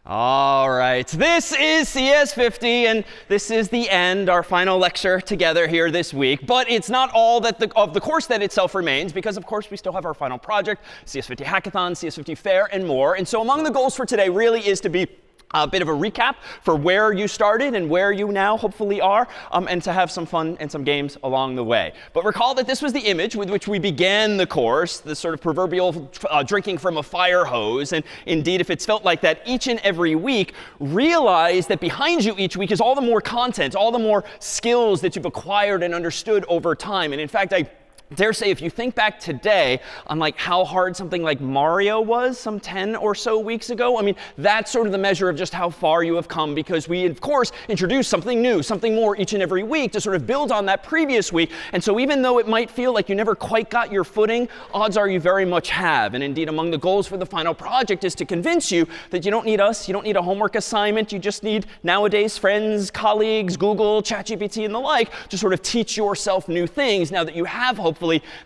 All right, this is CS50, and this is the end, our final lecture together here this week. But it's not all that of the course that itself remains, because of course we still have our final project, CS50 Hackathon, CS50 Fair, and more. And so among the goals for today really is to be a bit of a recap for where you started and where you now hopefully are, and to have some fun and some games along the way. But recall that this was the image with which we began the course, the sort of proverbial drinking from a fire hose. And indeed, if it's felt like that each and every week, realize that behind you each week is all the more content, all the more skills that you've acquired and understood over time. And in fact, I dare say, if you think back today on like how hard something like Mario was some 10 or so weeks ago, I mean, that's sort of the measure of just how far you have come, because we, of course, introduce something new, something more each and every week to sort of build on that previous week. And so even though it might feel like you never quite got your footing, odds are you very much have. And indeed, among the goals for the final project is to convince you that you don't need us, you don't need a homework assignment, you just need nowadays friends, colleagues, Google, ChatGPT, and the like to sort of teach yourself new things now that you have hopefully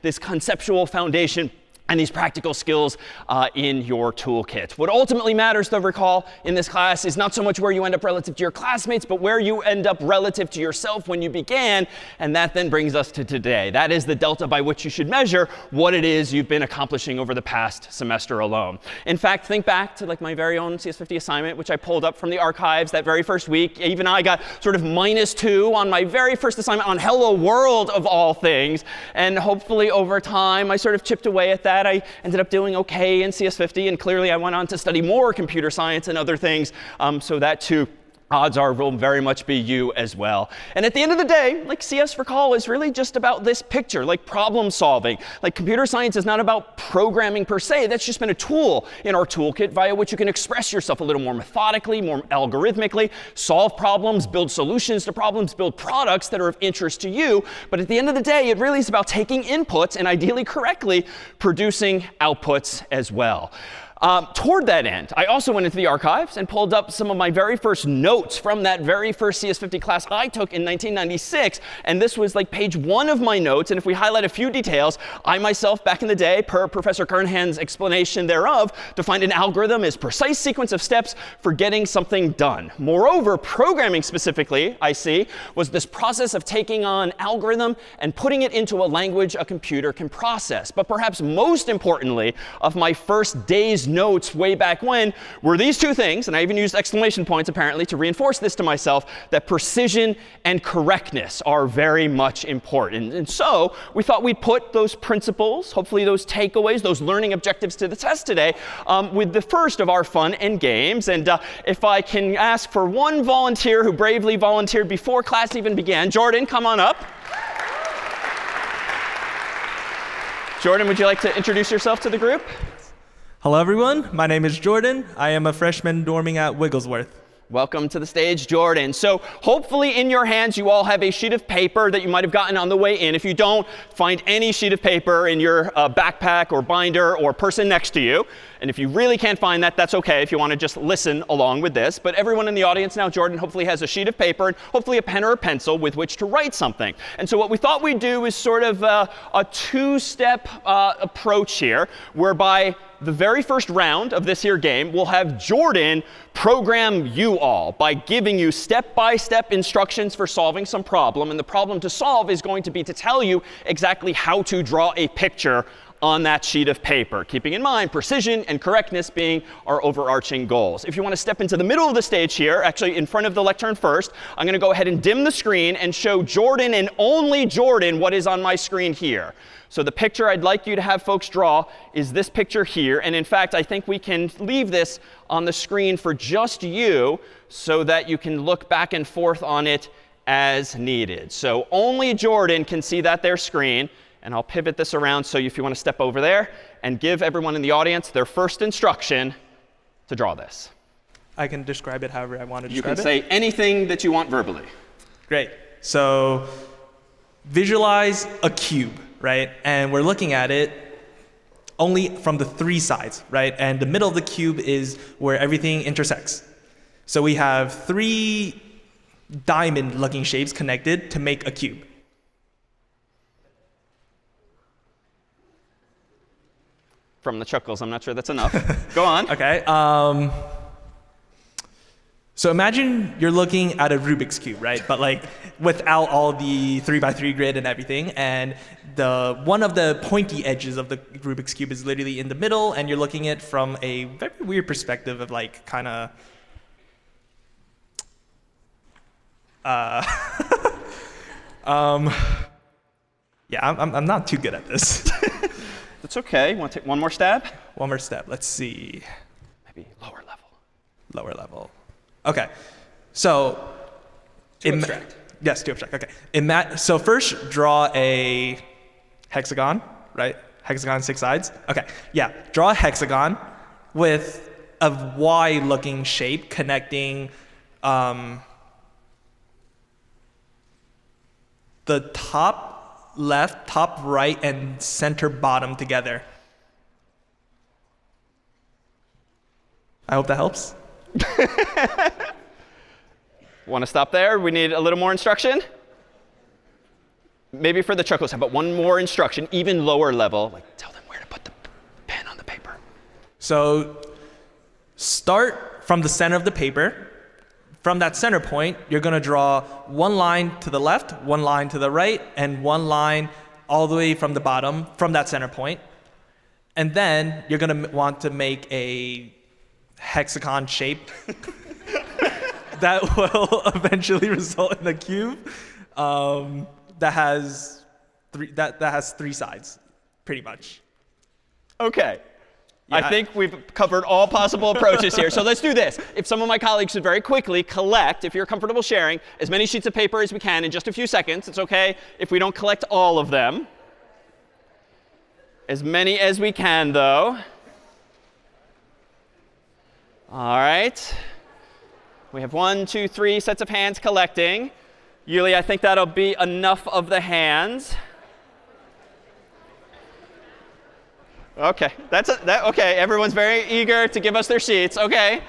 this conceptual foundation and these practical skills in your toolkit. What ultimately matters, though, recall, in this class is not so much where you end up relative to your classmates, but where you end up relative to yourself when you began. And that then brings us to today. That is the delta by which you should measure what it is you've been accomplishing over the past semester alone. In fact, think back to like my very own CS50 assignment, which I pulled up from the archives that very first week. Even I got sort of -2 on my very first assignment on Hello World, of all things. And hopefully over time, I sort of chipped away at that. I ended up doing OK in CS50, and clearly I went on to study more computer science and other things, so that too, odds are will very much be you as well. And at the end of the day, like CS recall is really just about this picture, like problem solving. Like computer science is not about programming per se. That's just been a tool in our toolkit via which you can express yourself a little more methodically, more algorithmically, solve problems, build solutions to problems, build products that are of interest to you. But at the end of the day, it really is about taking inputs and ideally correctly producing outputs as well. Toward that end, I also went into the archives and pulled up some of my very first notes from that very first CS50 class I took in 1996. And this was like page 1 of my notes. And if we highlight a few details, I myself, back in the day, per Professor Kernhan's explanation thereof, defined an algorithm as precise sequence of steps for getting something done. Moreover, programming specifically, I see, was this process of taking on algorithm and putting it into a language a computer can process. But perhaps most importantly, of my first day's notes way back when were these two things, and I even used exclamation points apparently to reinforce this to myself, that precision and correctness are very much important. And so we thought we'd put those principles, hopefully those takeaways, those learning objectives to the test today with the first of our fun and games. And if I can ask for one volunteer who bravely volunteered before class even began, Jordan, come on up. Jordan, would you like to introduce yourself to the group? Hello, everyone. My name is Jordan. I am a freshman dorming at Wigglesworth. Welcome to the stage, Jordan. So hopefully in your hands, you all have a sheet of paper that you might have gotten on the way in. If you don't, find any sheet of paper in your backpack or binder or person next to you. And if you really can't find that, that's OK if you want to just listen along with this. But everyone in the audience now, Jordan, hopefully has a sheet of paper and hopefully a pen or a pencil with which to write something. And so what we thought we'd do is sort of a two-step approach here, whereby the very first round of this here game will have Jordan program you all by giving you step-by-step instructions for solving some problem. And the problem to solve is going to be to tell you exactly how to draw a picture on that sheet of paper, keeping in mind precision and correctness being our overarching goals. If you want to step into the middle of the stage here, actually in front of the lectern first, I'm going to go ahead and dim the screen and show Jordan and only Jordan what is on my screen here. So the picture I'd like you to have folks draw is this picture here. And in fact, I think we can leave this on the screen for just you so that you can look back and forth on it as needed. So only Jordan can see that there screen. And I'll pivot this around so if you want to step over there and give everyone in the audience their first instruction to draw this. I can describe it however I want to describe it. You can say anything that you want verbally. Great. So visualize a cube, right? And we're looking at it only from the 3 sides, right? And the middle of the cube is where everything intersects. So we have 3 diamond-looking shapes connected to make a cube. From the chuckles, I'm not sure that's enough. Go on. OK. So imagine you're looking at a Rubik's Cube, right? But like without all the 3x3 grid and everything. And one of the pointy edges of the Rubik's Cube is literally in the middle. And you're looking at it from a very weird perspective of like kind of, yeah, I'm not too good at this. That's OK. Want to take one more stab? One more step. Let's see. Maybe lower level. Lower level. OK. So To abstract. Yes, to abstract. OK. So first, draw a hexagon, right? Hexagon, 6 sides. OK. Yeah. Draw a hexagon with a Y-looking shape connecting the top left, top right, and center bottom together. I hope that helps. Want to stop there? We need a little more instruction? Maybe for the chuckles, how about one more instruction, even lower level? Like, tell them where to put the pen on the paper. So start from the center of the paper. From that center point, you're going to draw one line to the left, one line to the right, and one line all the way from the bottom from that center point. And then you're going to want to make a hexagon shape that will eventually result in a cube that has three sides, pretty much. OK. Yeah. I think we've covered all possible approaches here. So let's do this. If some of my colleagues should very quickly collect, if you're comfortable sharing, as many sheets of paper as we can in just a few seconds. It's OK if we don't collect all of them. As many as we can, though. All right. We have 1, 2, 3 sets of hands collecting. Yuli, I think that'll be enough of the hands. OK. OK. Everyone's very eager to give us their sheets. OK.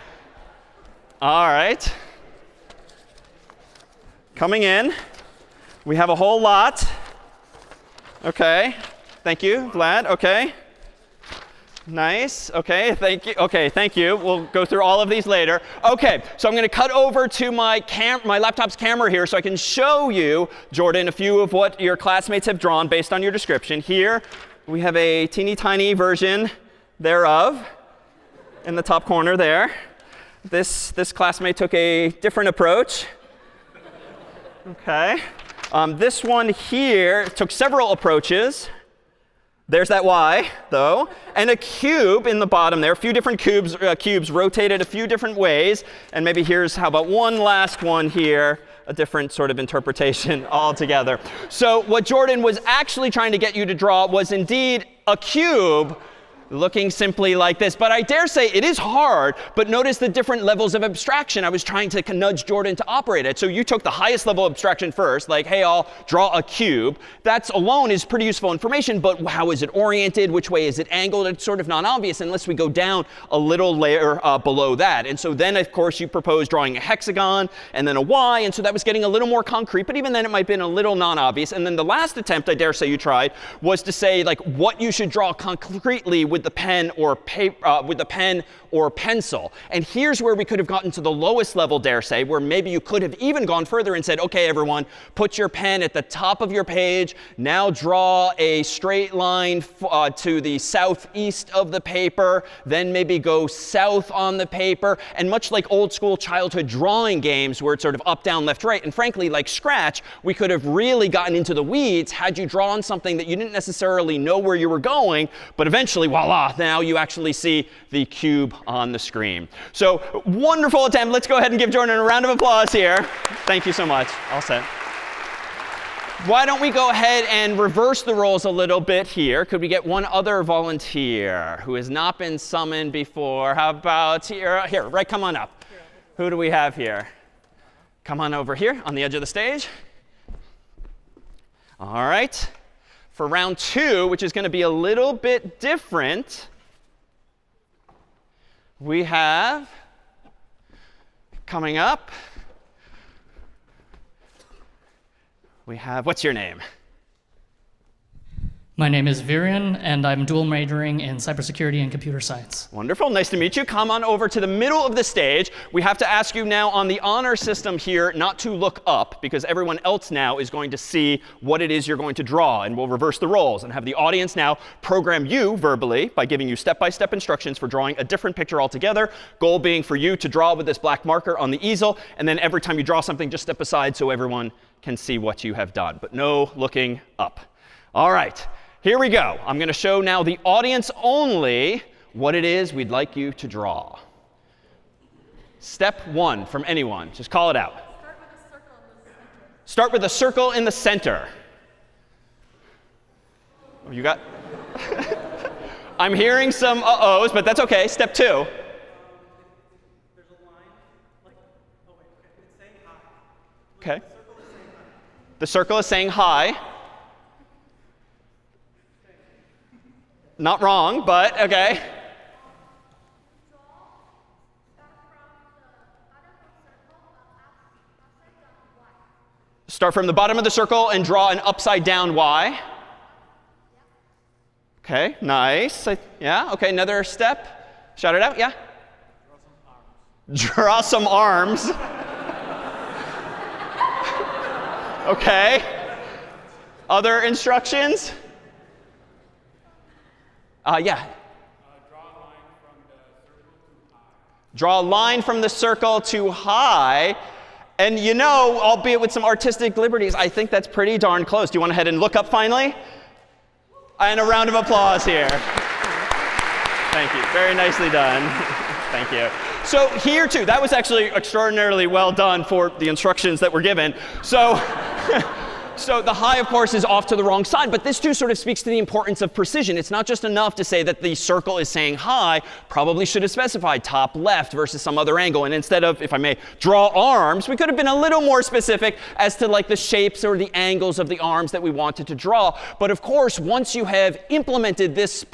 All right. Coming in. We have a whole lot. OK. Thank you, Vlad. OK. Nice. OK. Thank you. OK. Thank you. We'll go through all of these later. OK. So I'm going to cut over to my laptop's camera here so I can show you, Jordan, a few of what your classmates have drawn based on your description. Here we have a teeny tiny version thereof in the top corner there. This classmate took a different approach. OK. This one here took several approaches. There's that Y, though. And a cube in the bottom there. A few different cubes rotated a few different ways. And maybe here's, how about one last one here, a different sort of interpretation altogether. So what Jordan was actually trying to get you to draw was indeed a cube looking simply like this. But I dare say it is hard. But notice the different levels of abstraction I was trying to nudge Jordan to operate at. So you took the highest level of abstraction first, like, hey, I'll draw a cube. That alone is pretty useful information. But how is it oriented? Which way is it angled? It's sort of non-obvious unless we go down a little layer below that. And so then, of course, you propose drawing a hexagon and then a Y. And so that was getting a little more concrete. But even then, it might have been a little non-obvious. And then the last attempt, I dare say you tried, was to say, like, what you should draw concretely with the pen or pencil. And here's where we could have gotten to the lowest level, dare say, where maybe you could have even gone further and said, OK, everyone, put your pen at the top of your page. Now draw a straight line to the southeast of the paper. Then maybe go south on the paper. And much like old school childhood drawing games where it's sort of up, down, left, right, and frankly, like Scratch, we could have really gotten into the weeds had you drawn something that you didn't necessarily know where you were going. But eventually, voila, now you actually see the cube on the screen. So wonderful attempt. Let's go ahead and give Jordan a round of applause here. Thank you so much. All set. Why don't we go ahead and reverse the roles a little bit here? Could we get one other volunteer who has not been summoned before? How about here? Here, right, come on up. Who do we have here? Come on over here on the edge of the stage. All right. For round 2, which is going to be a little bit different, we have coming up, we have, what's your name? My name is Virian, and I'm dual majoring in cybersecurity and computer science. Wonderful. Nice to meet you. Come on over to the middle of the stage. We have to ask you now on the honor system here not to look up, because everyone else now is going to see what it is you're going to draw. And we'll reverse the roles and have the audience now program you verbally by giving you step-by-step instructions for drawing a different picture altogether. Goal being for you to draw with this black marker on the easel. And then every time you draw something, just step aside so everyone can see what you have done. But no looking up. All right. Here we go. I'm going to show now the audience only what it is we'd like you to draw. Step 1 from anyone. Just call it out. Start with a circle in the center. Oh, you got? I'm hearing some uh-ohs, but that's OK. Step 2. There's a line, like, oh wait, it's saying hi. OK. The circle is saying hi. Not wrong, but OK. Start from the bottom of the circle and draw an upside down Y. OK, nice. Yeah, OK, another step. Shout it out, yeah? Draw some arms. OK. Other instructions? Yeah. Draw a line from the circle to high. And you know, albeit with some artistic liberties, I think that's pretty darn close. Do you want to head and look up finally? And a round of applause here. Thank you. Very nicely done. Thank you. So here, too, that was actually extraordinarily well done for the instructions that were given. So the high, of course, is off to the wrong side. But this, too, sort of speaks to the importance of precision. It's not just enough to say that the circle is saying high. Probably should have specified top left versus some other angle. And instead of, if I may, draw arms, we could have been a little more specific as to like the shapes or the angles of the arms that we wanted to draw. But of course, once you have implemented this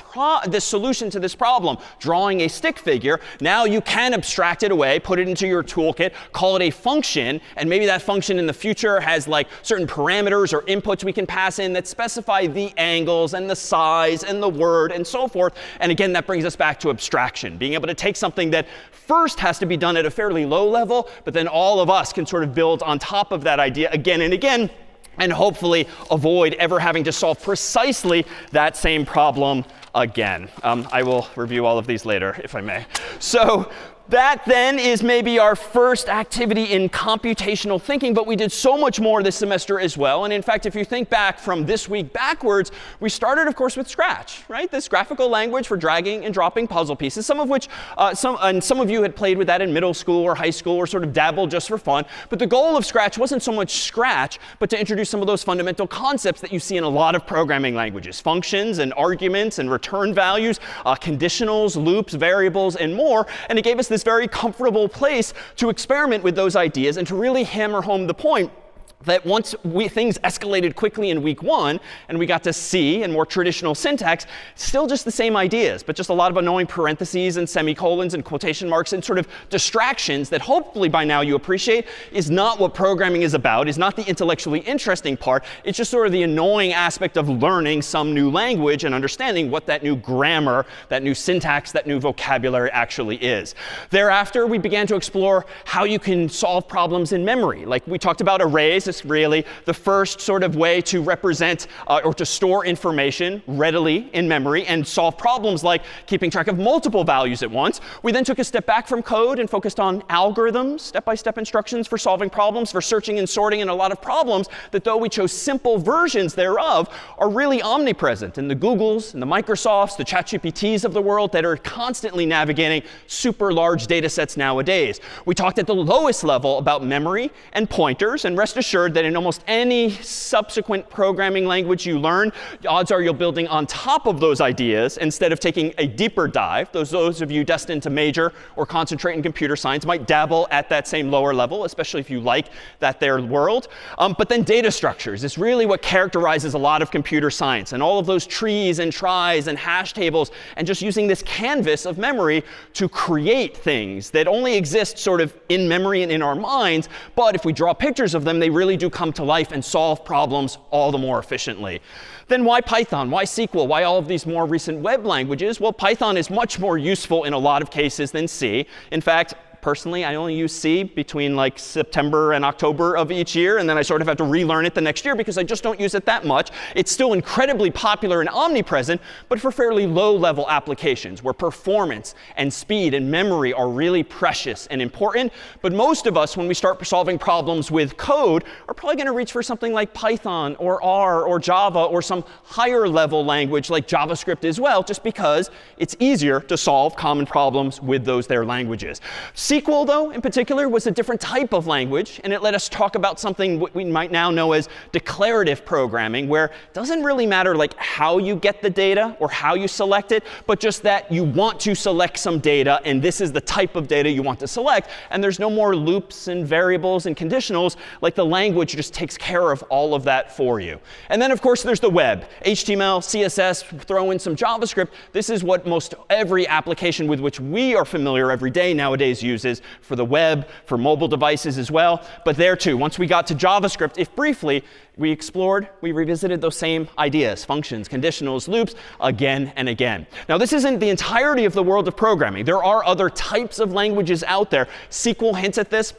solution to this problem, drawing a stick figure, now you can abstract it away, put it into your toolkit, call it a function. And maybe that function in the future has like certain parameters or inputs we can pass in that specify the angles and the size and the word and so forth. And again, that brings us back to abstraction, being able to take something that first has to be done at a fairly low level, but then all of us can sort of build on top of that idea again and again, and hopefully avoid ever having to solve precisely that same problem again. I will review all of these later, if I may. So that then is maybe our first activity in computational thinking, but we did so much more this semester as well. And in fact, if you think back from this week backwards, we started, of course, with Scratch, right? This graphical language for dragging and dropping puzzle pieces, some of which, some of you had played with that in middle school or high school or sort of dabbled just for fun. But the goal of Scratch wasn't so much Scratch, but to introduce some of those fundamental concepts that you see in a lot of programming languages, functions and arguments and return values, conditionals, loops, variables, and more. And it gave us this very comfortable place to experiment with those ideas and to really hammer home the point that once things escalated quickly in week 1 and we got to C and more traditional syntax, still just the same ideas, but just a lot of annoying parentheses and semicolons and quotation marks and sort of distractions that hopefully by now you appreciate is not what programming is about, is not the intellectually interesting part. It's just sort of the annoying aspect of learning some new language and understanding what that new grammar, that new syntax, that new vocabulary actually is. Thereafter, we began to explore how you can solve problems in memory. Like we talked about arrays. Is really the first sort of way to represent or to store information readily in memory and solve problems like keeping track of multiple values at once. We then took a step back from code and focused on algorithms, step-by-step instructions for solving problems, for searching and sorting, and a lot of problems that, though we chose simple versions thereof, are really omnipresent in the Googles and the Microsofts, the ChatGPTs of the world that are constantly navigating super large data sets nowadays. We talked at the lowest level about memory and pointers, and rest assured that in almost any subsequent programming language you learn, the odds are you're building on top of those ideas instead of taking a deeper dive. Those of you destined to major or concentrate in computer science might dabble at that same lower level, especially if you like that their world. But then data structures is really what characterizes a lot of computer science. And all of those trees and tries and hash tables and just using this canvas of memory to create things that only exist sort of in memory and in our minds. But if we draw pictures of them, they really really do come to life and solve problems all the more efficiently. Then why Python? Why SQL? Why all of these more recent web languages? Well, Python is much more useful in a lot of cases than C. In fact, personally, I only use C between like September and October of each year, and then I sort of have to relearn it the next year because I just don't use it that much. It's still incredibly popular and omnipresent, but for fairly low-level applications where performance and speed and memory are really precious and important. But most of us, when we start solving problems with code, are probably going to reach for something like Python or R or Java or some higher-level language like JavaScript as well, just because it's easier to solve common problems with those there languages. SQL, though, in particular, was a different type of language, and it let us talk about something what we might now know as declarative programming, where it doesn't really matter like how you get the data or how you select it, but just that you want to select some data, and this is the type of data you want to select. And there's no more loops and variables and conditionals. Like the language just takes care of all of that for you. And then, of course, there's the web. HTML, CSS, throw in some JavaScript. This is what most every application with which we are familiar every day nowadays uses for the web, for mobile devices as well. But there too, once we got to JavaScript, if briefly we explored, we revisited those same ideas, functions, conditionals, loops, again and again. Now, this isn't the entirety of the world of programming. There are other types of languages out there. SQL hints at this.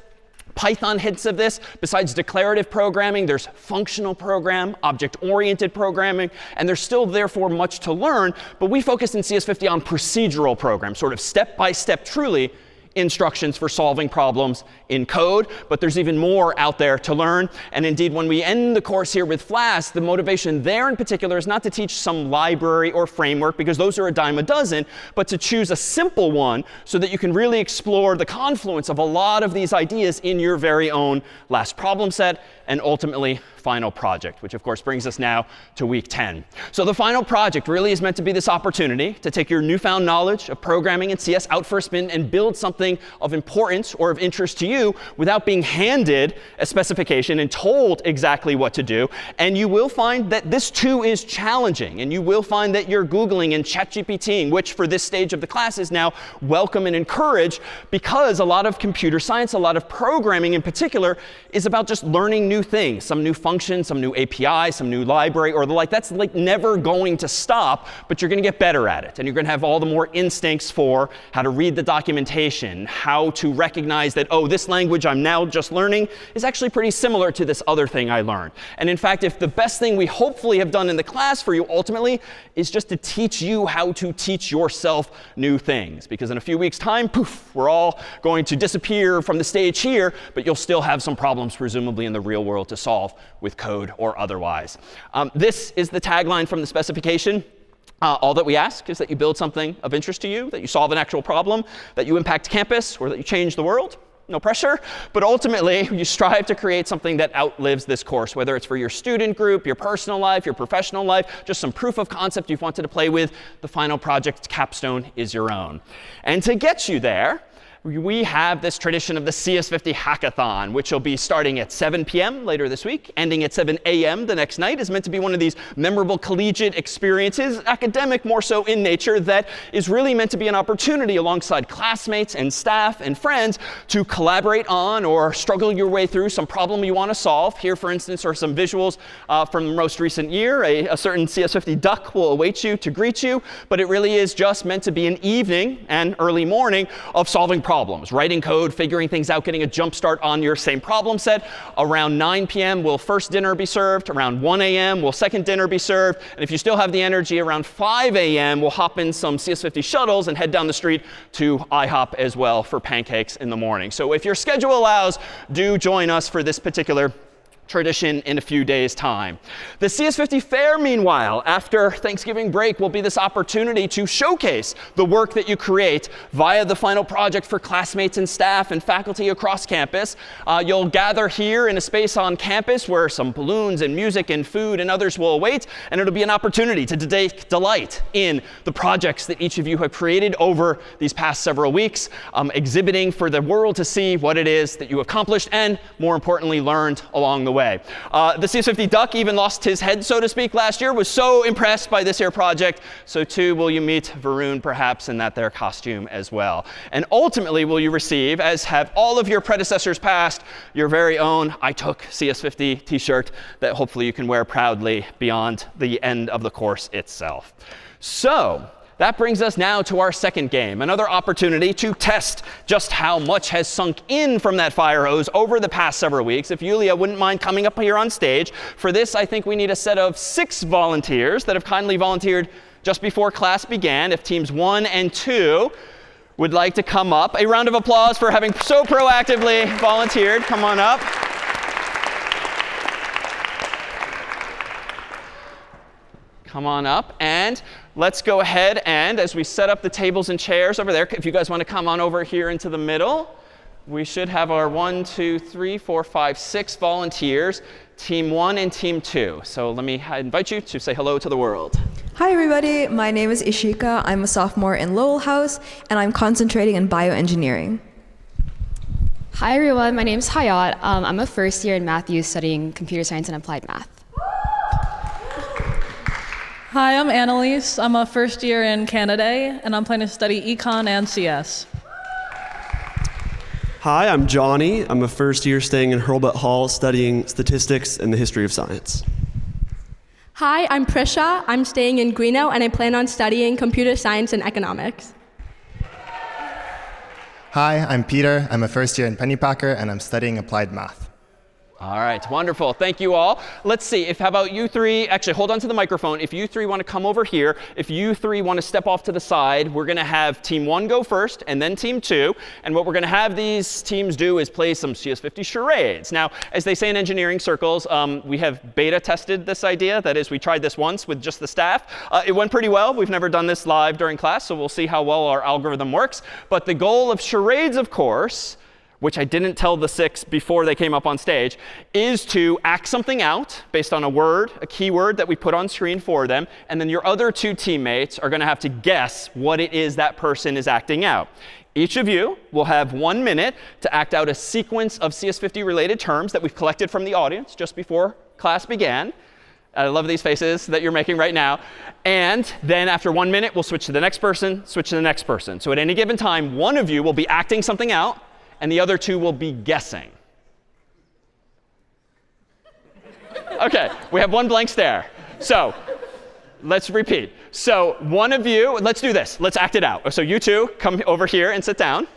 Python hints of this. Besides declarative programming, there's functional program, object-oriented programming, and there's still, therefore, much to learn. But we focus in CS50 on procedural programs, sort of step-by-step, truly, instructions for solving problems in code. But there's even more out there to learn. And indeed, when we end the course here with Flask, the motivation there in particular is not to teach some library or framework, because those are a dime a dozen, but to choose a simple one so that you can really explore the confluence of a lot of these ideas in your very own last problem set and ultimately final project, which of course brings us now to week 10. So the final project really is meant to be this opportunity to take your newfound knowledge of programming and CS out for a spin and build something of importance or of interest to you without being handed a specification and told exactly what to do. And you will find that this too is challenging. And you will find that you're Googling and ChatGPTing, which for this stage of the class is now welcome and encouraged, because a lot of computer science, a lot of programming in particular, is about just learning new things, some new function, some new API, some new library, or the like. That's like never going to stop, but you're going to get better at it. And you're going to have all the more instincts for how to read the documentation, how to recognize that, oh, this language I'm now just learning is actually pretty similar to this other thing I learned. And in fact, if the best thing we hopefully have done in the class for you ultimately is just to teach you how to teach yourself new things. Because in a few weeks' time, poof, we're all going to disappear from the stage here, but you'll still have some problems, presumably in the real world, to solve with code or otherwise. This is the tagline from the specification. All that we ask is that you build something of interest to you, that you solve an actual problem, that you impact campus, or that you change the world. No pressure. But ultimately, you strive to create something that outlives this course, whether it's for your student group, your personal life, your professional life, just some proof of concept you've wanted to play with. The final project capstone is your own. And to get you there, we have this tradition of the CS50 hackathon, which will be starting at 7 p.m. later this week, ending at 7 a.m. the next night. Is meant to be one of these memorable collegiate experiences, academic more so in nature, that is really meant to be an opportunity alongside classmates and staff and friends to collaborate on or struggle your way through some problem you want to solve. Here, for instance, are some visuals from the most recent year. A certain CS50 duck will await you to greet you. But it really is just meant to be an evening and early morning of solving problems, writing code, figuring things out, getting a jump start on your same problem set. Around 9 p.m. will first dinner be served. Around 1 a.m. will second dinner be served. And if you still have the energy, around 5 a.m. we'll hop in some CS50 shuttles and head down the street to IHOP as well for pancakes in the morning. So if your schedule allows, do join us for this particular tradition in a few days' time. The CS50 Fair, meanwhile, after Thanksgiving break, will be this opportunity to showcase the work that you create via the final project for classmates and staff and faculty across campus. You'll gather here in a space on campus where some balloons and music and food and others will await, and it'll be an opportunity to take delight in the projects that each of you have created over these past several weeks, exhibiting for the world to see what it is that you accomplished and, more importantly, learned along the way. way. The CS50 duck even lost his head, so to speak, last year, was so impressed by this here project. So too will you meet Varun, perhaps, in that their costume as well. And ultimately will you receive, as have all of your predecessors past, your very own I took CS50 t-shirt that hopefully you can wear proudly beyond the end of the course itself. So that brings us now to our second game, another opportunity to test just how much has sunk in from that fire hose over the past several weeks. If Yulia wouldn't mind coming up here on stage. For this, I think we need a set of 6 volunteers that have kindly volunteered just before class began. If teams 1 and 2 would like to come up, a round of applause for having so proactively volunteered. Come on up. Come on up. And let's go ahead and, as we set up the tables and chairs over there, if you guys want to come on over here into the middle, we should have our 1, 2, 3, 4, 5, 6 volunteers, team 1 and team 2. So let me invite you to say hello to the world. Hi, everybody. My name is Ishika. I'm a sophomore in Lowell House, and I'm concentrating in bioengineering. Hi, everyone. My name is Hayat. I'm a first year in Matthews studying computer science and applied math. Hi, I'm Annalise. I'm a first year in Canada, and I'm planning to study econ and CS. Hi, I'm Johnny. I'm a first year staying in Hurlbut Hall studying statistics and the history of science. Hi, I'm Prisha. I'm staying in Greeno, and I plan on studying computer science and economics. Hi, I'm Peter. I'm a first year in Pennypacker, and I'm studying applied math. All right, wonderful. Thank you all. Let's see, how about you three, actually hold on to the microphone. If you three want to come over here, if you three want to step off to the side, we're going to have team 1 go first and then team 2. And what we're going to have these teams do is play some CS50 charades. Now, as they say in engineering circles, we have beta tested this idea. That is, we tried this once with just the staff. It went pretty well. We've never done this live during class, so we'll see how well our algorithm works. But the goal of charades, of course, which I didn't tell the 6 before they came up on stage, is to act something out based on a word, a keyword that we put on screen for them. And then your other 2 teammates are going to have to guess what it is that person is acting out. Each of you will have 1 minute to act out a sequence of CS50 related terms that we've collected from the audience just before class began. I love these faces that you're making right now. And then after 1 minute, we'll switch to the next person, switch to the next person. So at any given time, one of you will be acting something out, and the other 2 will be guessing. OK, we have 1 blank stare. So let's repeat. So one of you, let's do this. Let's act it out. So you 2 come over here and sit down.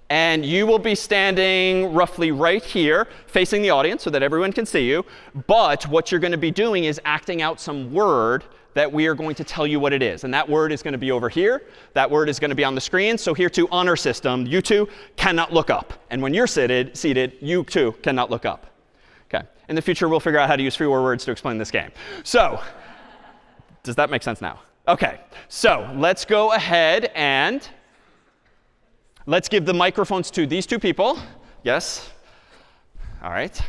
And you will be standing roughly right here, facing the audience so that everyone can see you. But what you're going to be doing is acting out some word that we are going to tell you what it is. And that word is going to be over here. That word is going to be on the screen. So here to honor system, you 2 cannot look up. And when you're seated, you 2 cannot look up. OK. In the future, we'll figure out how to use fewer words to explain this game. So does that make sense now? OK. So let's go ahead and let's give the microphones to these 2 people. Yes. All right.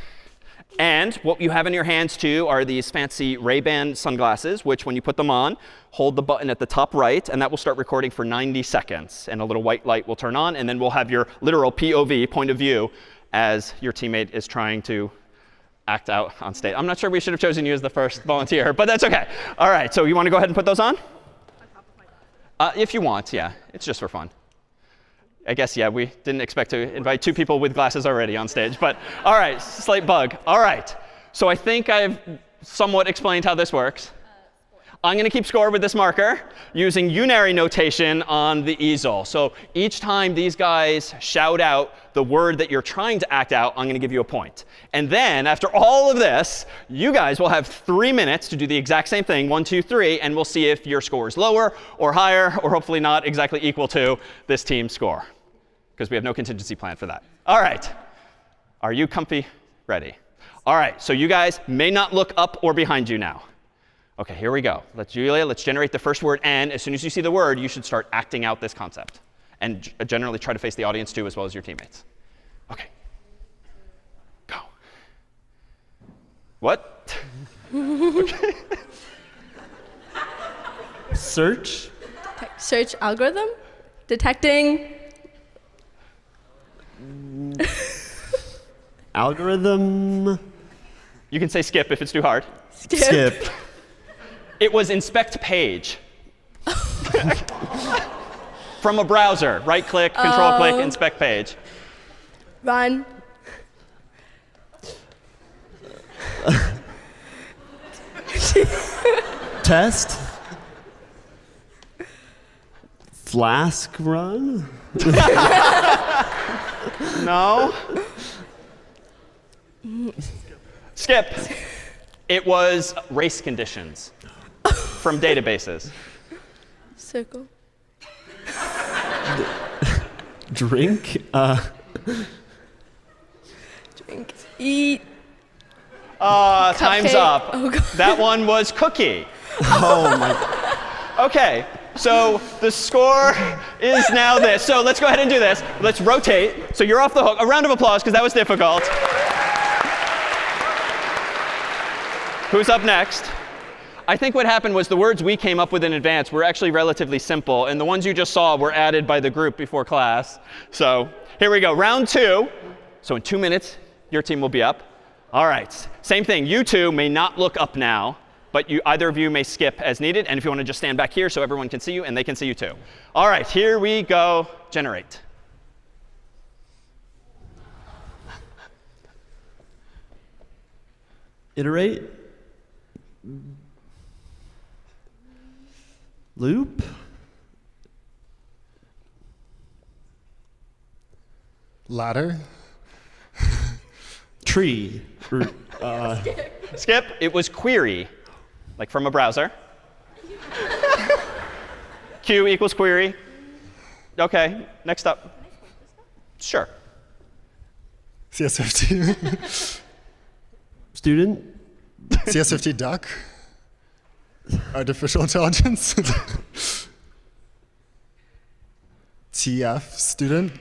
And what you have in your hands, too, are these fancy Ray-Ban sunglasses, which when you put them on, hold the button at the top right, and that will start recording for 90 seconds. And a little white light will turn on, and then we'll have your literal POV, point of view, as your teammate is trying to act out on stage. I'm not sure we should have chosen you as the first volunteer, but that's OK. All right, so you want to go ahead and put those on? If you want, yeah. It's just for fun. I guess, yeah, we didn't expect to invite 2 people with glasses already on stage. But all right, slight bug. All right. So I think I've somewhat explained how this works. I'm going to keep score with this marker using unary notation on the easel. So each time these guys shout out the word that you're trying to act out, I'm going to give you a point. And then after all of this, you guys will have 3 minutes to do the exact same thing, 1, 2, 3, and we'll see if your score is lower or higher, or hopefully not exactly equal to this team's score, because we have no contingency plan for that. All right. Are you comfy? Ready? All right. So you guys may not look up or behind you now. OK, here we go. Julia, let's generate the first word. And as soon as you see the word, you should start acting out this concept. And generally try to face the audience, too, as well as your teammates. OK. Go. What? OK. Search. Search algorithm? Detecting? Algorithm. You can say skip if it's too hard. Skip. It was inspect page. From a browser. Right click, control click, inspect page. Run. Test. Flask run. No. Skip. It was race conditions from databases. Circle. Drink. Drink. Eat. Time's Cupcake. up. Oh, God. That one was cookie. Oh my. OK, so the score is now this. So let's go ahead and do this. Let's rotate. So you're off the hook. A round of applause, because that was difficult. Who's up next? I think what happened was the words we came up with in advance were actually relatively simple. And the ones you just saw were added by the group before class. So here we go. Round 2. So in 2 minutes, your team will be up. All right. Same thing. You two may not look up now. But either of you may skip as needed. And if you want to just stand back here so everyone can see you, and they can see you too. All right. Here we go. Generate. Iterate. Loop. Ladder. Tree. Skip. It was query, like from a browser. Q equals query. OK. Next up. Sure. CS50. Student. CS50 duck. Artificial intelligence. TF student.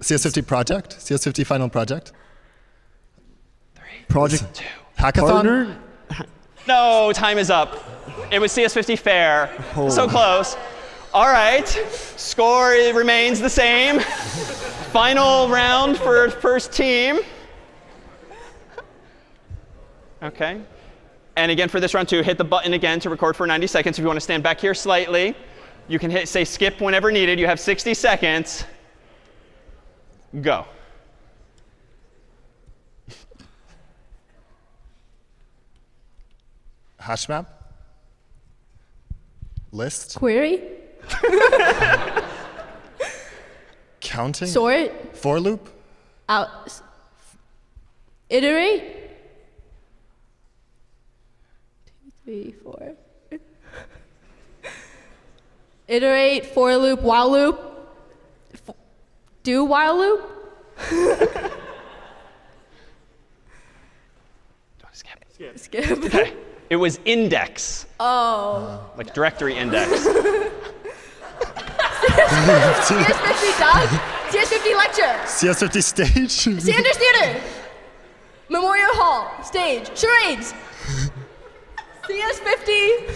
CS50 project. CS50 final project. Project. Hackathon. Partner. No, time is up. It was CS50 fair. So close. All right. Score remains the same. Final round for first team. OK. And again, for this round 2, hit the button again to record for 90 seconds. If you want to stand back here slightly, you can say skip whenever needed. You have 60 seconds. Go. Hash map. List. Query. Counting. Sort. For loop. Out. Iterate. 2, 3, 4. Iterate. For loop. While loop. Do while loop. Skip. OK. It was index. Oh. Like directory index. CS50 dog. CS50 lecture. CS50 stage. Sanders Theater. Memorial Hall. Stage. Charades. CS50.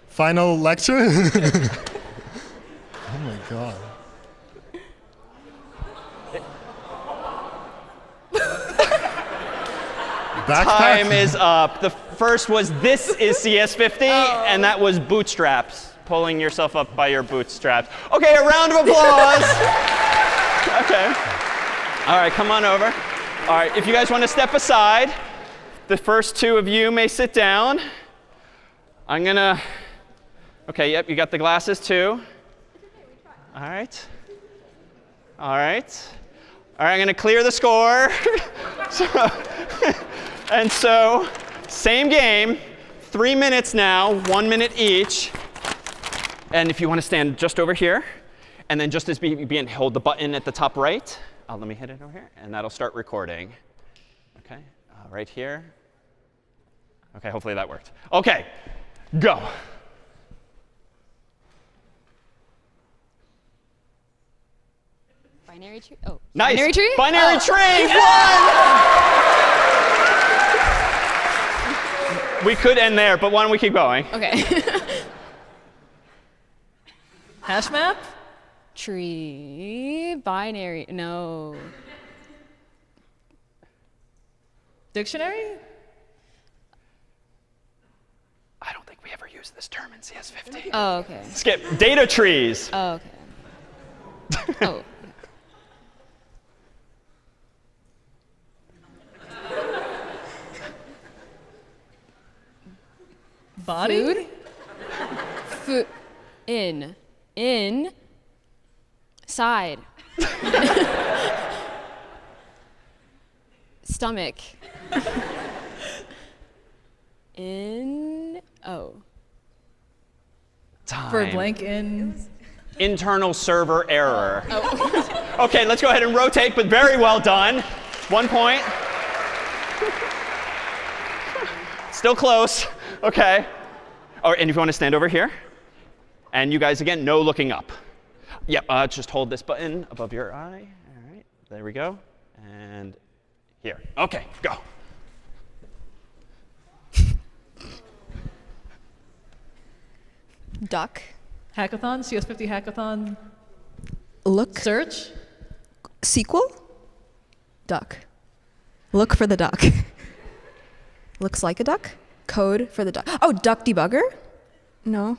Final lecture. Oh my god. Backpack? Time is up. The first was this is CS50, and that was bootstraps, pulling yourself up by your bootstraps. OK, a round of applause. OK. All right, come on over. All right, if you guys want to step aside, the first 2 of you may sit down. I'm going to OK, yep, you got the glasses too. All right. All right. All right, I'm going to clear the score. And so, same game, 3 minutes now, 1 minute each. And if you want to stand just over here, and then just as being, hold the button at the top right. Let me hit it over here, and that'll start recording. OK, right here. OK, hopefully that worked. OK, go. Binary tree? Oh. Nice. Binary tree? Binary tree. 1! We could end there, but why don't we keep going? OK. Hash map? Tree. Binary. No. Dictionary? I don't think we ever use this term in CS50. Oh, okay. Skip. Data trees. Oh, okay. Oh. Body? Food. In. Side. Stomach. Oh. Time. For blank in. Internal server error. Okay, let's go ahead and rotate, but very well done. 1 point. Still close. Okay. Oh, and if you want to stand over here. And you guys, again, no looking up. Yep, just hold this button above your eye. All right, there we go. And here. OK, go. Duck. Hackathon, CS50 hackathon. Look. Search. Sequel. Duck. Look for the duck. Looks like a duck. Code for the duck. Oh, duck debugger? No.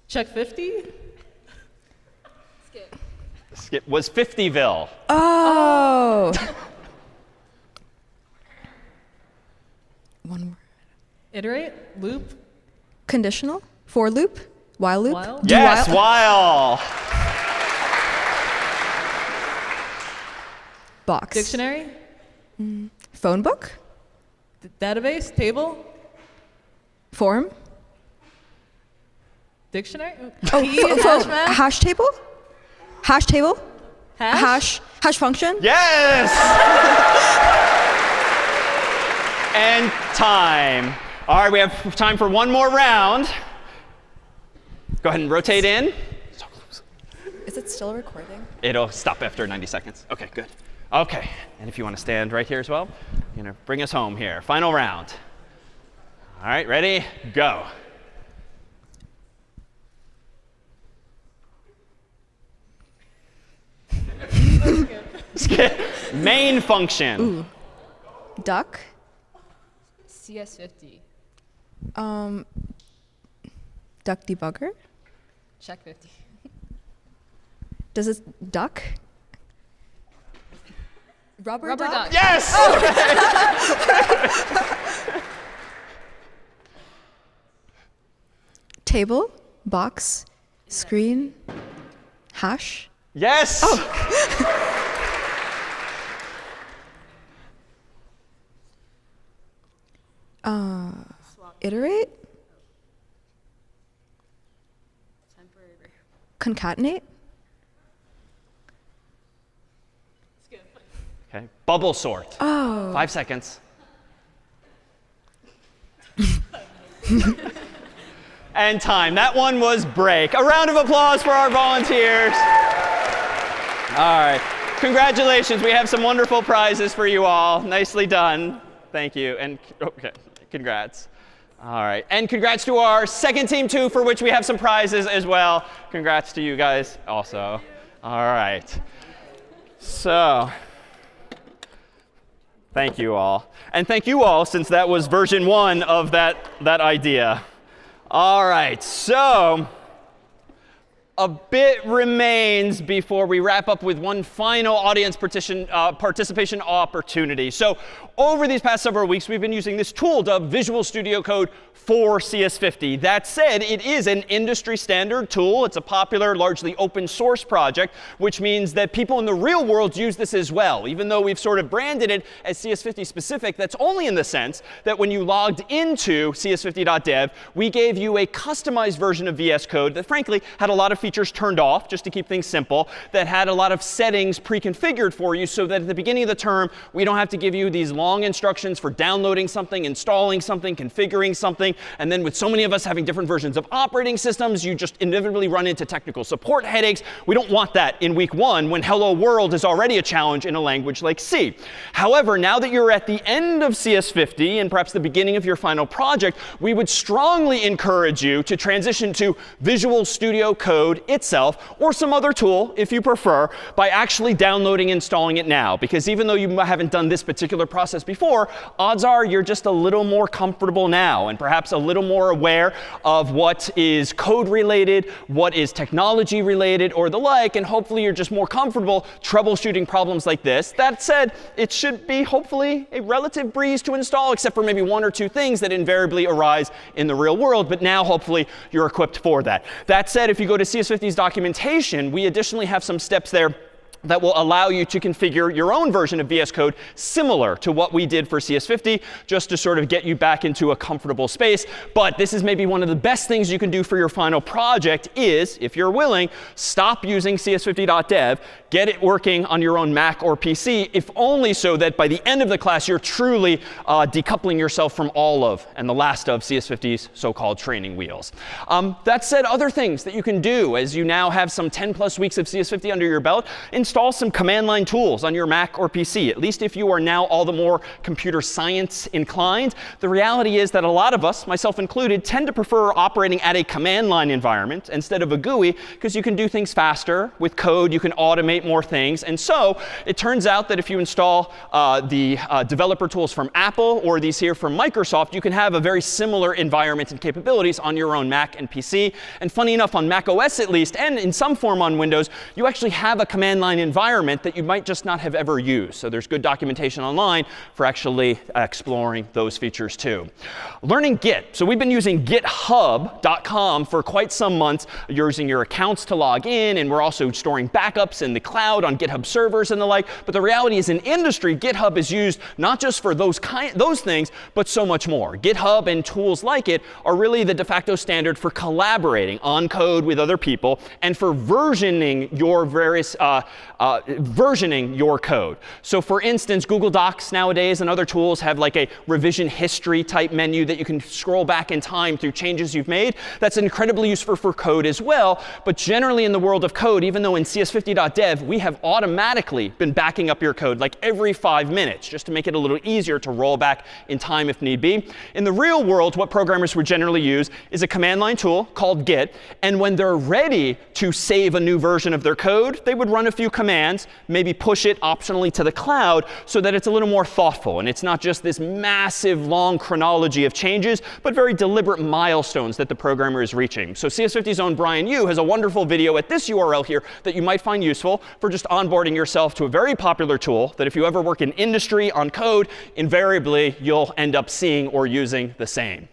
Check 50. Skip was 50ville. Oh. One word. Iterate. Loop. Conditional. For loop. While loop. While? Do Yes, while. while. Box. Dictionary. Phone book. Database. Table. Form. Dictionary. Oh, Key, hash map. hash table. Hash table. Hash. Hash function. Yes! And time. All right, we have time for one more round. Go ahead and rotate in. Is it still recording? It'll stop after 90 seconds. OK, good. OK, and if you want to stand right here as well, you're going to bring us home here. Final round. All right, ready? Go. Skip. Main function. Ooh. Duck. CS50. Duck debugger. Check 50. Does it duck? Rubber duck. Yes! Table. Box. Screen. Hash. Yes! Iterate. Concatenate. OK, bubble sort. Oh. 5 seconds. And time. That one was break. A round of applause for our volunteers. All right. Congratulations. We have some wonderful prizes for you all. Nicely done. Thank you. And OK, congrats. All right. And congrats to our second team, too, for which we have some prizes as well. Congrats to you guys also. All right. So thank you all. And thank you all, since that was version 1 of that idea. All right. So a bit remains before we wrap up with one final audience participation opportunity. So over these past several weeks, we've been using this tool dubbed Visual Studio Code for CS50. That said, it is an industry standard tool. It's a popular, largely open source project, which means that people in the real world use this as well. Even though we've sort of branded it as CS50 specific, that's only in the sense that when you logged into cs50.dev, we gave you a customized version of VS Code that, frankly, had a lot of features turned off, just to keep things simple, that had a lot of settings pre-configured for you so that at the beginning of the term, we don't have to give you these long long instructions for downloading something, installing something, configuring something. And then with so many of us having different versions of operating systems, you just inevitably run into technical support headaches. We don't want that in week 1 when hello world is already a challenge in a language like C. However, now that you're at the end of CS50 and perhaps the beginning of your final project, we would strongly encourage you to transition to Visual Studio Code itself, or some other tool if you prefer, by actually downloading and installing it now. Because even though you haven't done this particular process before, odds are you're just a little more comfortable now and perhaps a little more aware of what is code related, what is technology related, or the like, and hopefully you're just more comfortable troubleshooting problems like this. That said, it should be hopefully a relative breeze to install, except for maybe 1 or 2 things that invariably arise in the real world. But now hopefully you're equipped for that. That said, if you go to CS50's documentation, we additionally have some steps there that will allow you to configure your own version of VS Code similar to what we did for CS50, just to sort of get you back into a comfortable space. But this is maybe one of the best things you can do for your final project is, if you're willing, stop using CS50.dev, get it working on your own Mac or PC, if only so that by the end of the class, you're truly decoupling yourself from all of and the last of CS50's so-called training wheels. That said, other things that you can do as you now have some 10+ weeks of CS50 under your belt, install some command line tools on your Mac or PC, at least if you are now all the more computer science inclined. The reality is that a lot of us, myself included, tend to prefer operating at a command line environment instead of a GUI, because you can do things faster. With code, you can automate more things. And so it turns out that if you install the developer tools from Apple or these here from Microsoft, you can have a very similar environment and capabilities on your own Mac and PC. And funny enough, on Mac OS at least, and in some form on Windows, you actually have a command line environment that you might just not have ever used. So there's good documentation online for actually exploring those features too. Learning Git. So we've been using GitHub.com for quite some months. You're using your accounts to log in, and we're also storing backups in the cloud on GitHub servers and the like. But the reality is, in industry, GitHub is used not just for those things, but so much more. GitHub and tools like it are really the de facto standard for collaborating on code with other people and for versioning your various versioning your code. So for instance, Google Docs nowadays and other tools have like a revision history type menu that you can scroll back in time through changes you've made. That's incredibly useful for code as well. But generally in the world of code, even though in CS50.dev we have automatically been backing up your code like every 5 minutes, just to make it a little easier to roll back in time if need be. In the real world, what programmers would generally use is a command line tool called Git. And when they're ready to save a new version of their code, they would run a few commands, maybe push it optionally to the cloud so that it's a little more thoughtful. And it's not just this massive long chronology of changes, but very deliberate milestones that the programmer is reaching. So CS50's own Brian Yu has a wonderful video at this URL here that you might find useful for just onboarding yourself to a very popular tool that if you ever work in industry on code, invariably you'll end up seeing or using the same.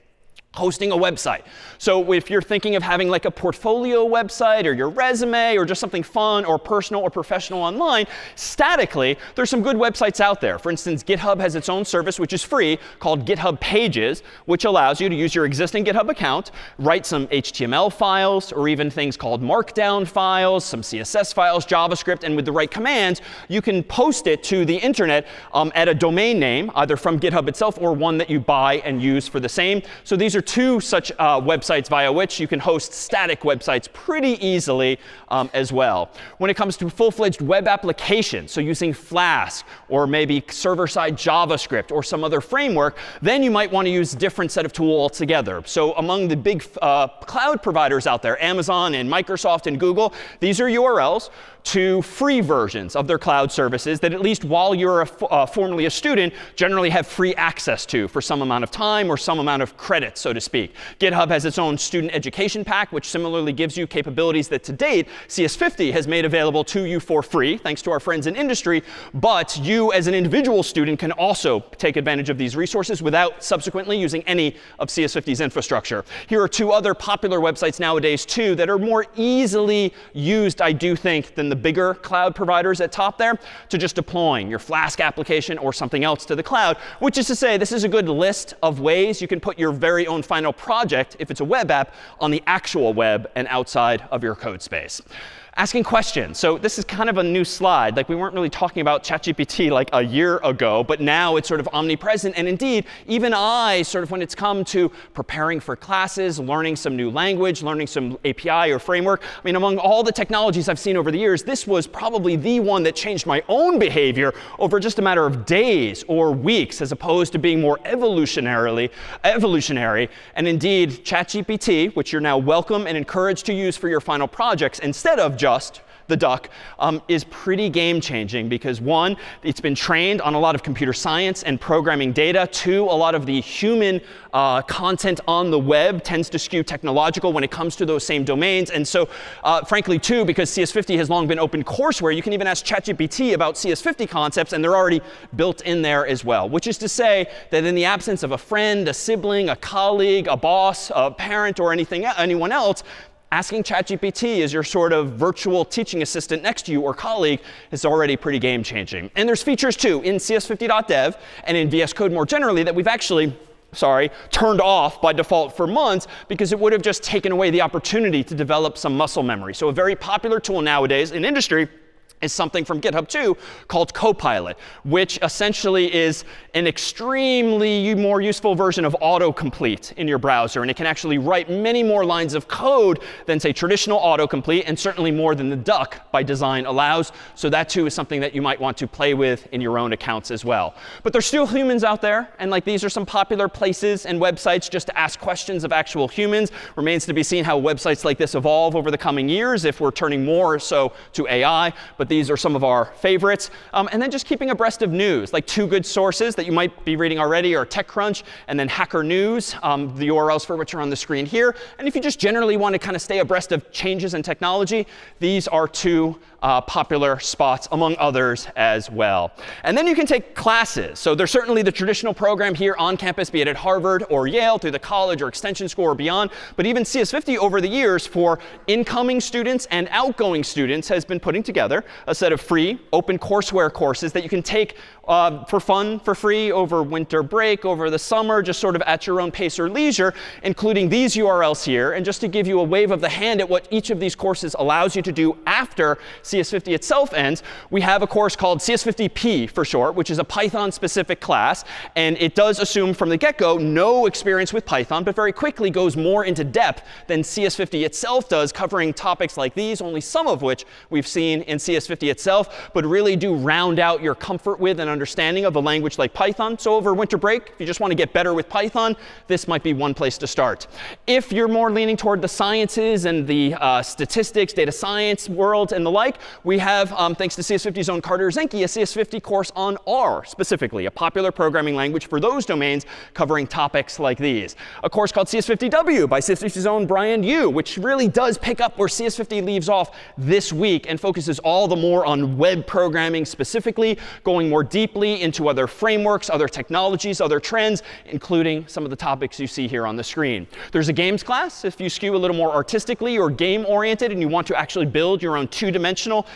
Hosting a website. So if you're thinking of having like a portfolio website or your resume or just something fun or personal or professional online, statically, there's some good websites out there. For instance, GitHub has its own service, which is free, called GitHub Pages, which allows you to use your existing GitHub account, write some HTML files, or even things called markdown files, some CSS files, JavaScript, and with the right commands, you can post it to the internet at a domain name, either from GitHub itself or one that you buy and use for the same. So these are 2 such websites via which you can host static websites pretty easily as well. When it comes to full-fledged web applications, so using Flask or maybe server-side JavaScript or some other framework, then you might want to use a different set of tools altogether. So among the big cloud providers out there, Amazon and Microsoft and Google, these are URLs to free versions of their cloud services that at least while you're formerly a student, generally have free access to for some amount of time or some amount of credit, so to speak. GitHub has its own student education pack, which similarly gives you capabilities that to date CS50 has made available to you for free, thanks to our friends in industry. But you as an individual student can also take advantage of these resources without subsequently using any of CS50's infrastructure. Here are 2 other popular websites nowadays too that are more easily used, I do think, than the bigger cloud providers at top there, to just deploying your Flask application or something else to the cloud, which is to say this is a good list of ways you can put your very own final project, if it's a web app, on the actual web and outside of your code space. Asking questions. So this is kind of a new slide. Like we weren't really talking about ChatGPT like a year ago, but now it's sort of omnipresent. And indeed, even I, sort of when it's come to preparing for classes, learning some new language, learning some API or framework, I mean, among all the technologies I've seen over the years, this was probably the one that changed my own behavior over just a matter of days or weeks, as opposed to being more evolutionary. And indeed, ChatGPT, which you're now welcome and encouraged to use for your final projects instead of just the duck, is pretty game-changing because, one, it's been trained on a lot of computer science and programming data. Two, a lot of the human content on the web tends to skew technological when it comes to those same domains. And so, frankly, two, because CS50 has long been open courseware, you can even ask ChatGPT about CS50 concepts, and they're already built in there as well. Which is to say that in the absence of a friend, a sibling, a colleague, a boss, a parent, or anyone else, asking ChatGPT as your sort of virtual teaching assistant next to you or colleague is already pretty game-changing. And there's features, too, in CS50.dev and in VS Code more generally that we've actually turned off by default for months because it would have just taken away the opportunity to develop some muscle memory. So a very popular tool nowadays in industry is something from GitHub too called Copilot, which essentially is an extremely more useful version of autocomplete in your browser. And it can actually write many more lines of code than, say, traditional autocomplete, and certainly more than the duck by design allows. So that too is something that you might want to play with in your own accounts as well. But there's still humans out there, and like these are some popular places and websites just to ask questions of actual humans. Remains to be seen how websites like this evolve over the coming years if we're turning more so to AI. But these are some of our favorites. And then just keeping abreast of news, like two good sources that you might be reading already are TechCrunch and then Hacker News, the URLs for which are on the screen here. And if you just generally want to kind of stay abreast of changes in technology, these are two popular spots, among others as well. And then you can take classes. So there's certainly the traditional program here on campus, be it at Harvard or Yale, through the college or extension school or beyond. But even CS50 over the years for incoming students and outgoing students has been putting together a set of free open courseware courses that you can take for fun, for free, over winter break, over the summer, just sort of at your own pace or leisure, including these URLs here. And just to give you a wave of the hand at what each of these courses allows you to do after CS50 itself ends, we have a course called CS50p for short, which is a Python-specific class. And it does assume from the get-go no experience with Python, but very quickly goes more into depth than CS50 itself does, covering topics like these, only some of which we've seen in CS50 itself, but really do round out your comfort with and understanding of a language like Python. So over winter break, if you just want to get better with Python, this might be one place to start. If you're more leaning toward the sciences and the statistics, data science world and the like, we have, thanks to CS50's own Carter Zenke, a CS50 course on R specifically, a popular programming language for those domains, covering topics like these. A course called CS50W by CS50's own Brian Yu, which really does pick up where CS50 leaves off this week and focuses all the more on web programming specifically, going more deeply into other frameworks, other technologies, other trends, including some of the topics you see here on the screen. There's a games class if you skew a little more artistically or game-oriented and you want to actually build your own two-dimensional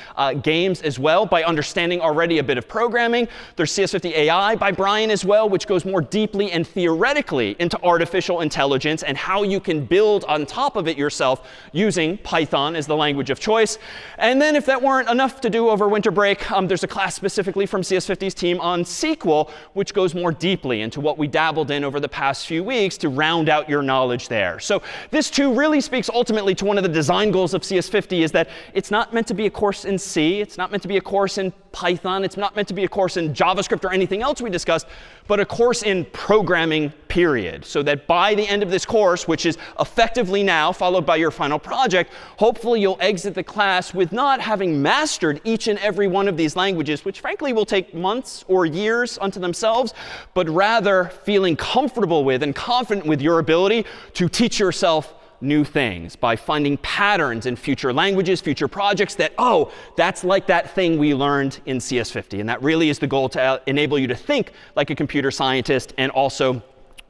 games as well by understanding already a bit of programming. There's CS50 AI by Brian as well, which goes more deeply and theoretically into artificial intelligence and how you can build on top of it yourself using Python as the language of choice. And then if that weren't enough to do over winter break, there's a class specifically from CS50's team on SQL, which goes more deeply into what we dabbled in over the past few weeks to round out your knowledge there. So this too really speaks ultimately to one of the design goals of CS50 is that it's not meant to be a course in C. It's not meant to be a course in Python. It's not meant to be a course in JavaScript or anything else we discussed, but a course in programming, period. So that by the end of this course, which is effectively now followed by your final project, hopefully you'll exit the class with not having mastered each and every one of these languages, which frankly will take months or years unto themselves, but rather feeling comfortable with and confident with your ability to teach yourself new things by finding patterns in future languages, future projects that, oh, that's like that thing we learned in CS50. And that really is the goal, to enable you to think like a computer scientist and also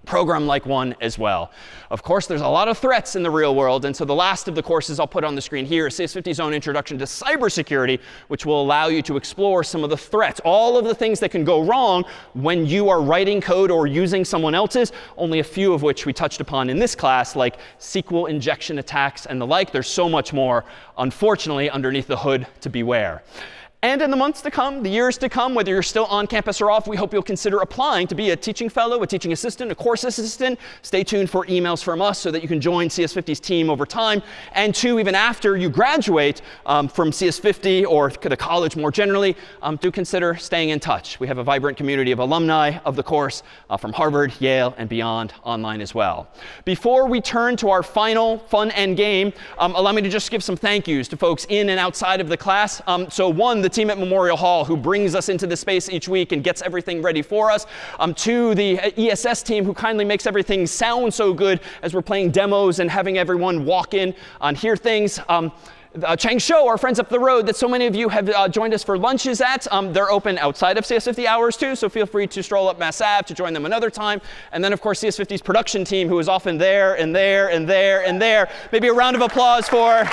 program like one as well. Of course, there's a lot of threats in the real world. And so the last of the courses I'll put on the screen here is CS50's own introduction to cybersecurity, which will allow you to explore some of the threats, all of the things that can go wrong when you are writing code or using someone else's, only a few of which we touched upon in this class, like SQL injection attacks and the like. There's so much more, unfortunately, underneath the hood to beware. And in the months to come, the years to come, whether you're still on campus or off, we hope you'll consider applying to be a teaching fellow, a teaching assistant, a course assistant. Stay tuned for emails from us so that you can join CS50's team over time. And 2, even after you graduate from CS50 or the college more generally, do consider staying in touch. We have a vibrant community of alumni of the course from Harvard, Yale, and beyond online as well. Before we turn to our final fun end game, allow me to just give some thank yous to folks in and outside of the class. So 1, the team at Memorial Hall who brings us into this space each week and gets everything ready for us. 2, the ESS team who kindly makes everything sound so good as we're playing demos and having everyone walk in and hear things. Chang Shou, our friends up the road that so many of you have joined us for lunches at. They're open outside of CS50 hours too, so feel free to stroll up Mass Ave to join them another time. And then, of course, CS50's production team who is often there and there and there and there. Maybe a round of applause for...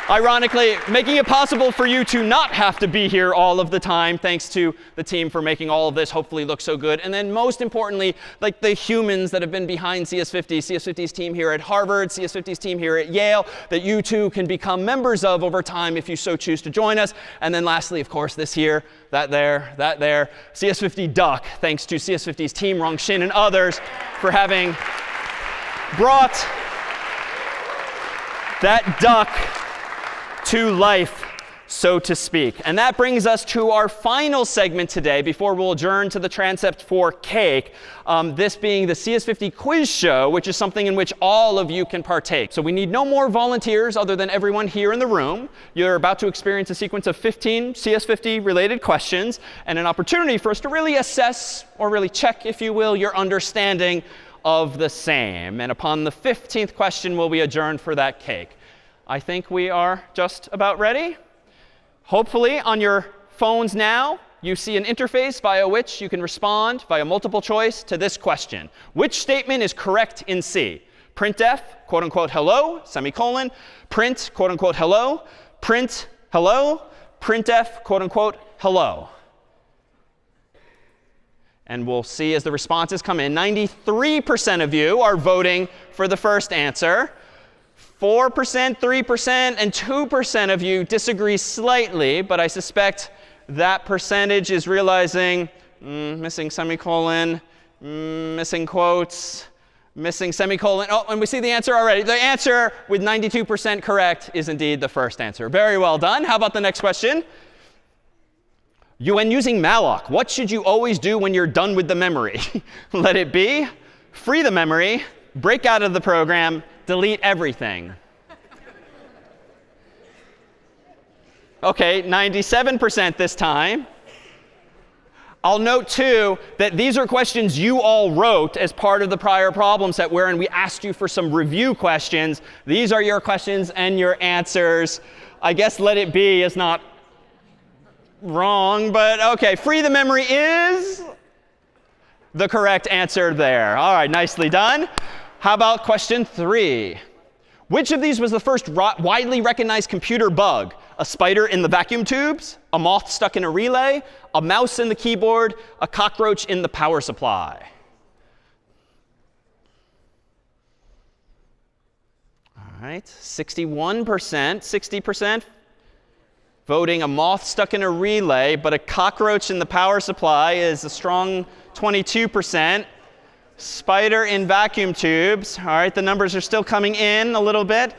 ironically, making it possible for you to not have to be here all of the time, thanks to the team for making all of this hopefully look so good. And then most importantly, like the humans that have been behind CS50, CS50's team here at Harvard, CS50's team here at Yale, that you too can become members of over time if you so choose to join us. And then lastly, of course, this here, that there, CS50 Duck, thanks to CS50's team, Rongshin, and others for having brought that duck to life, so to speak. And that brings us to our final segment today before we'll adjourn to the transept for cake, this being the CS50 quiz show, which is something in which all of you can partake. So we need no more volunteers other than everyone here in the room. You're about to experience a sequence of 15 CS50 related questions and an opportunity for us to really assess, or really check, if you will, your understanding of the same. And upon the 15th question, will we adjourn for that cake? I think we are just about ready. Hopefully, on your phones now, you see an interface via which you can respond via multiple choice to this question. Which statement is correct in C? Printf, quote unquote, hello, semicolon. Print, quote unquote, hello. Print, hello. Printf, quote unquote, hello. And we'll see as the responses come in. 93% of you are voting for the first answer. 4%, 3%, and 2% of you disagree slightly, but I suspect that percentage is realizing missing semicolon, missing quotes, missing semicolon. Oh, and we see the answer already. The answer with 92% correct is indeed the first answer. Very well done. How about the next question? When using malloc, what should you always do when you're done with the memory? Let it be, free the memory, break out of the program, delete everything. OK, 97% this time. I'll note, too, that these are questions you all wrote as part of the prior problem set wherein we asked you for some review questions. These are your questions and your answers. I guess let it be is not wrong, but OK, free the memory is the correct answer there. All right, nicely done. How about question 3? Which of these was the first widely recognized computer bug? A spider in the vacuum tubes, a moth stuck in a relay, a mouse in the keyboard, a cockroach in the power supply? All right, 61%, 60% voting a moth stuck in a relay, but a cockroach in the power supply is a strong 22%. Spider in vacuum tubes. All right, the numbers are still coming in a little bit.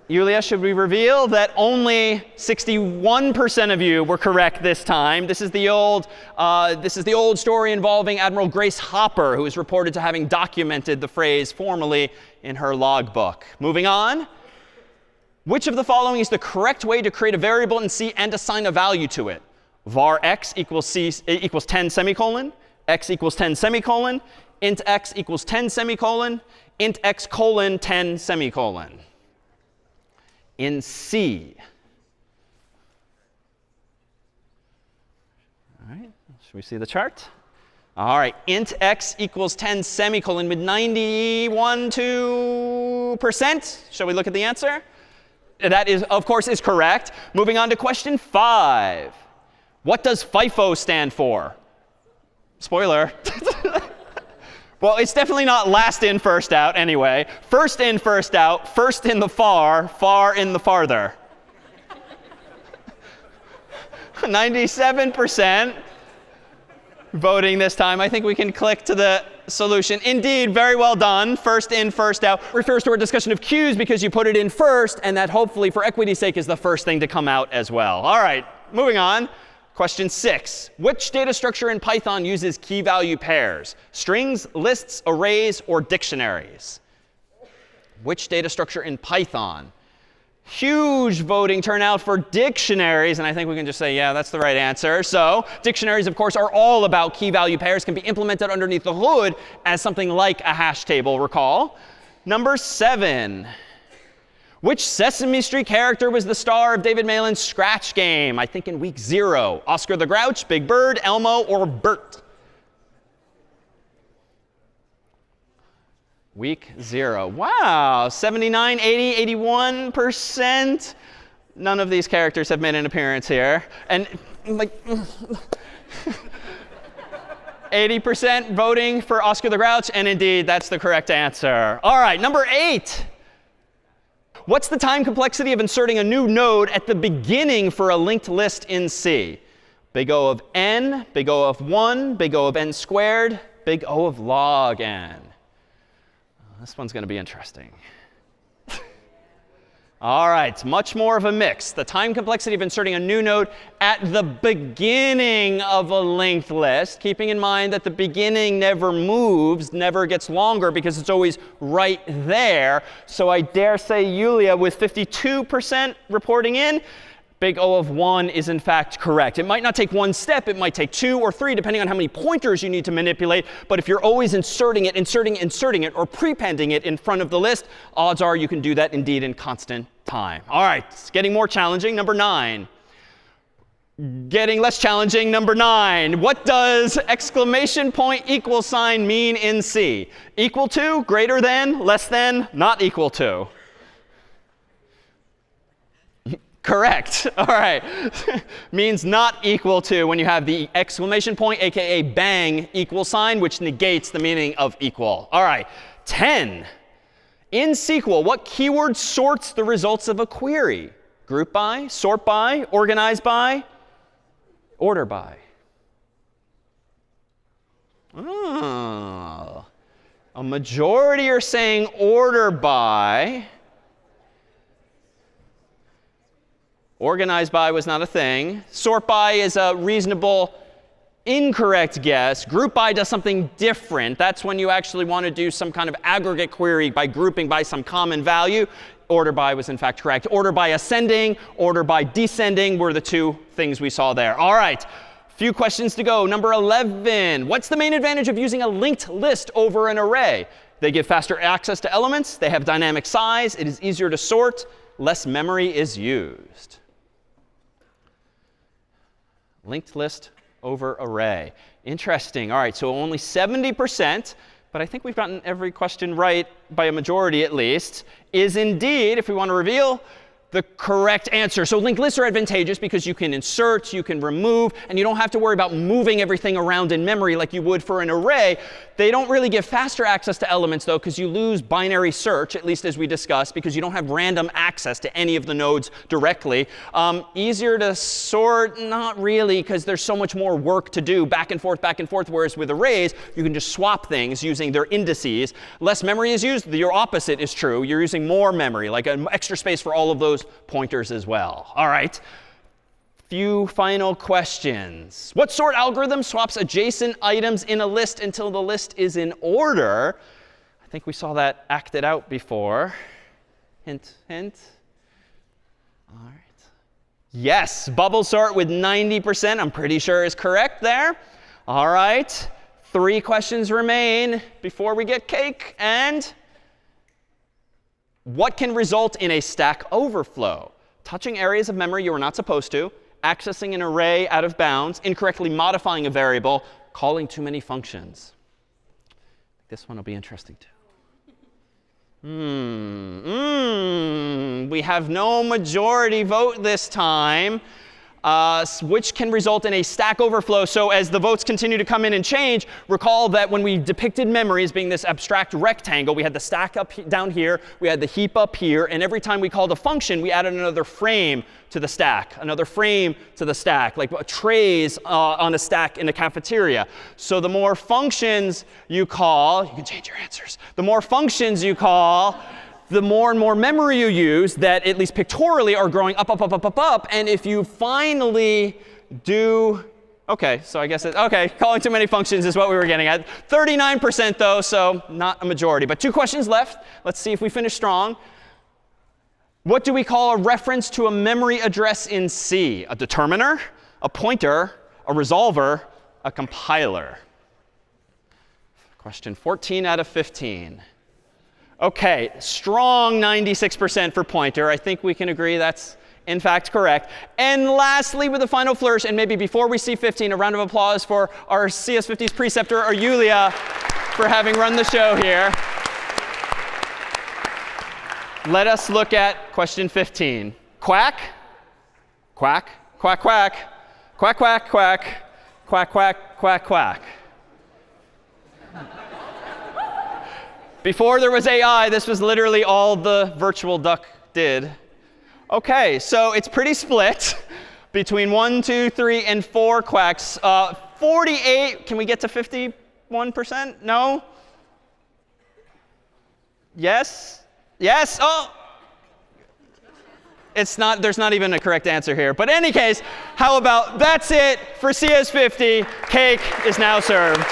Yulia, should we reveal that only 61% of you were correct this time? This is the old story involving Admiral Grace Hopper, who is reported to having documented the phrase formally in her logbook. Moving on. Which of the following is the correct way to create a variable in C and assign a value to it? Var x equals 10 semicolon, x equals 10 semicolon, int x equals 10 semicolon, int x colon 10 semicolon. In C. All right, Should we see the chart? All right, int x equals 10 semicolon with 91.2%. Shall we look at the answer? That is, of course, is correct. Moving on to question 5. What does FIFO stand for? Spoiler. Well, it's definitely not last in, first out anyway. First in, first out, first in the far, far in the farther. 97% voting this time. I think we can click to the solution. Indeed, very well done. First in, first out refers to our discussion of queues because you put it in first, and that hopefully, for equity's sake, is the first thing to come out as well. All right, moving on. Question 6. Which data structure in Python uses key value pairs? Strings, lists, arrays, or dictionaries? Which data structure in Python? Huge voting turnout for dictionaries. And I think we can just say, yeah, that's the right answer. So dictionaries, of course, are all about key value pairs, can be implemented underneath the hood as something like a hash table, recall. Number 7. Which Sesame Street character was the star of David Malin's Scratch game? I think in week 0. Oscar the Grouch, Big Bird, Elmo, or Bert? Week 0. Wow, 79, 80, 81%. None of these characters have made an appearance here. And like 80% voting for Oscar the Grouch. And indeed, that's the correct answer. All right, number 8. What's the time complexity of inserting a new node at the beginning for a linked list in C? Big O of n, big O of 1, big O of n squared, big O of log n. This one's going to be interesting. All right, much more of a mix. The time complexity of inserting a new node at the beginning of a linked list, keeping in mind that the beginning never moves, never gets longer because it's always right there. So I dare say Yulia with 52% reporting in. Big O of 1 is in fact correct. It might not take 1 step. It might take 2 or 3, depending on how many pointers you need to manipulate. But if you're always inserting it, or prepending it in front of the list, odds are you can do that indeed in constant time. All right, it's getting more challenging. Number 9. Getting less challenging. Number 9. What does exclamation point equal sign mean in C? Equal to, greater than, less than, not equal to? Correct. All right. Means not equal to when you have the exclamation point, aka bang, equal sign, which negates the meaning of equal. All right. 10. In SQL, what keyword sorts the results of a query? Group by, sort by, organize by, order by. Oh. A majority are saying order by. Organize by was not a thing. Sort by is a reasonable incorrect guess. Group by does something different. That's when you actually want to do some kind of aggregate query by grouping by some common value. Order by was in fact correct. Order by ascending, order by descending were the two things we saw there. All right, few questions to go. Number 11. What's the main advantage of using a linked list over an array? They give faster access to elements. They have dynamic size. It is easier to sort. Less memory is used. Linked list over array. Interesting. All right, so only 70%, but I think we've gotten every question right by a majority at least, is indeed, if we want to reveal, the correct answer. So linked lists are advantageous because you can insert, you can remove, and you don't have to worry about moving everything around in memory like you would for an array. They don't really give faster access to elements, though, because you lose binary search, at least as we discussed, because you don't have random access to any of the nodes directly. Easier to sort? Not really, because there's so much more work to do back and forth, whereas with arrays, you can just swap things using their indices. Less memory is used. Your opposite is true. You're using more memory, like an extra space for all of those pointers as well. All right. Few final questions. What sort algorithm swaps adjacent items in a list until the list is in order? I think we saw that acted out before. Hint, hint. All right. Yes, bubble sort with 90%, I'm pretty sure is correct there. All right. 3 questions remain before we get cake. And what can result in a stack overflow? Touching areas of memory you are not supposed to, accessing an array out of bounds, incorrectly modifying a variable, calling too many functions. This one will be interesting too. We have no majority vote this time, which can result in a stack overflow. So as the votes continue to come in and change, recall that when we depicted memory as being this abstract rectangle, we had the stack down here, we had the heap up here, and every time we called a function, we added another frame to the stack, another frame to the stack, like trays on a stack in a cafeteria. So the more functions you call, you can change your answers. The more functions you call, the more and more memory you use that, at least pictorially, are growing up, up, up, up, up, up. And if you finally do, OK, so I guess OK, calling too many functions is what we were getting at. 39% though, so not a majority. But 2 questions left. Let's see if we finish strong. What do we call a reference to a memory address in C? A determiner, a pointer, a resolver, a compiler? Question 14 out of 15. OK, strong 96% for pointer. I think we can agree that's, in fact, correct. And lastly, with the final flourish, and maybe before we see 15, a round of applause for our CS50's preceptor, Yulia, for having run the show here. Let us look at question 15. Quack, quack, quack, quack, quack, quack, quack, quack, quack, quack, quack. Before there was AI, this was literally all the virtual duck did. OK, so it's pretty split between 1, 2, 3, and 4 quacks. 48, can we get to 51%? No? Yes? Yes? Oh! It's not, there's not even a correct answer here. But in any case, how about that's it for CS50. Cake is now served.